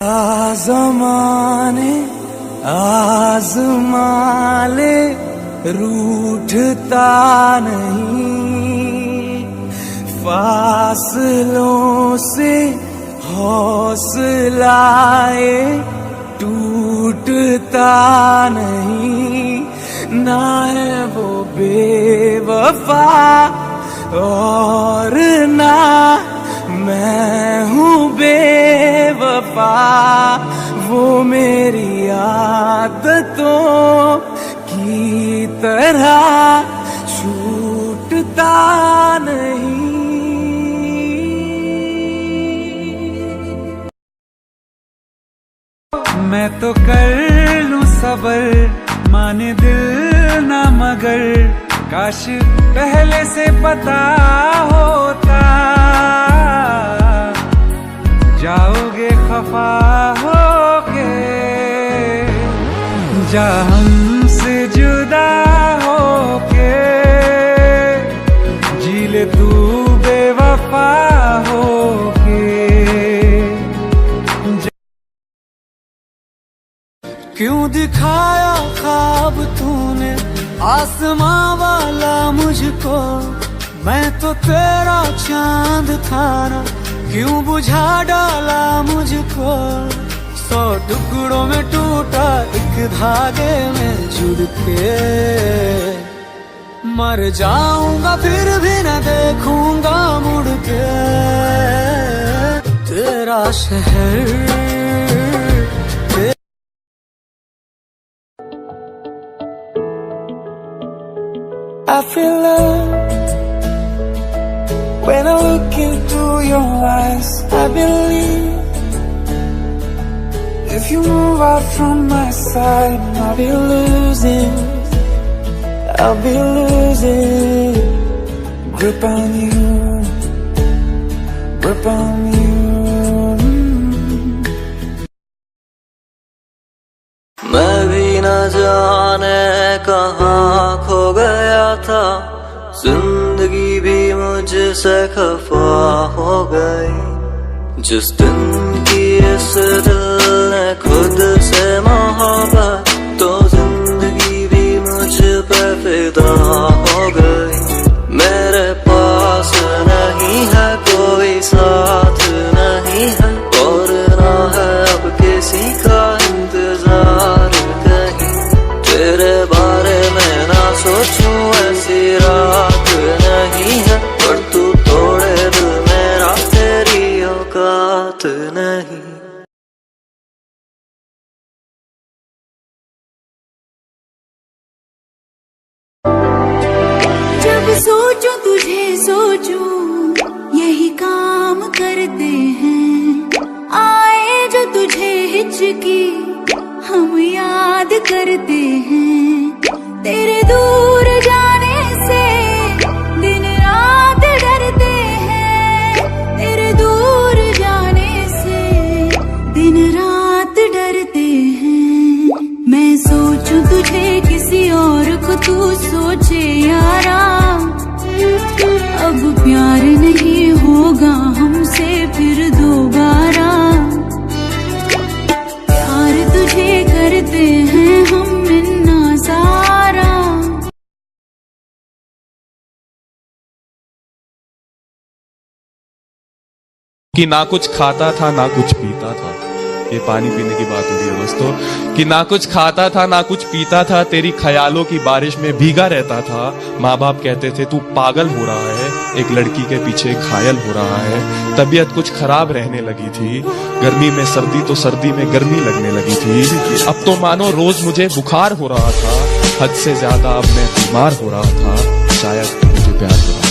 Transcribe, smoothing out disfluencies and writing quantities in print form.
आज़माने आज़माले रूठता नहीं, फासलों से हौसलाए टूटता नहीं। ना है वो बेवफा और ना मैं हूँ बेवफा, वो मेरी आदतों की तरह छूटता नहीं। मैं तो कर लूं सबर, माने दिल ना मगर, काश पहले से पता होता, जाओगे खफा होके जा हमसे जुदा होके, जी ले तू बेवफा होके। क्यों दिखाया ख्वाब तूने आसमां वाला मुझको, मैं तो तेरा चांद था ना, क्यों बुझा डाला मुझको। 100 टुकड़ों में टूटा एक धागे में जुड़ के, मर जाऊंगा फिर भी न देखूंगा मुड़ के तेरा शहर। I feel love when I look into your eyes. I believe if you move out from my side, I'll be losing grip on you, grip on you. मैं भी न जाने कहाँ खो गया था, जिंदगी भी मुझसे खफा हो गई। जिस दिन की इस दिल ने खुद से मोहब्बत, तो जिंदगी भी मुझ पे फिदा हो गई। मेरे पास नहीं है कोई साथ नहीं है, और ना है अब किसी का इंतजार कहीं। तेरे बारे में ना सोचूं ऐसी रात नहीं है, पर तू तोड़े दिल मेरा तेरी औकात नहीं। जब सोचूं तुझे सोचूं यही काम करते हैं, आए जो तुझे हिचकी हम याद करते हैं। तेरे दूर जाने से दिन रात डरते हैं, तेरे दूर जाने से दिन रात डरते हैं। मैं सोचूं तुझे किसी और को, तू सोचे यारा अब प्यार नहीं होगा हमसे फिर दोबारा। प्यार तुझे करते हैं हम इन्ना सारा। कि ना कुछ खाता था ना कुछ पीता था, ये पानी पीने की बात हो रही है दोस्तों। कि ना कुछ खाता था ना कुछ पीता था, तेरी ख्यालों की बारिश में भीगा रहता था। माँ बाप कहते थे तू पागल हो रहा है, एक लड़की के पीछे घायल हो रहा है। तबीयत कुछ खराब रहने लगी थी, गर्मी में सर्दी तो सर्दी में गर्मी लगने लगी थी। अब तो मानो रोज मुझे बुखार हो रहा था, हद से ज्यादा अब मैं बीमार हो रहा था। शायद मुझे प्यार हो रहा था।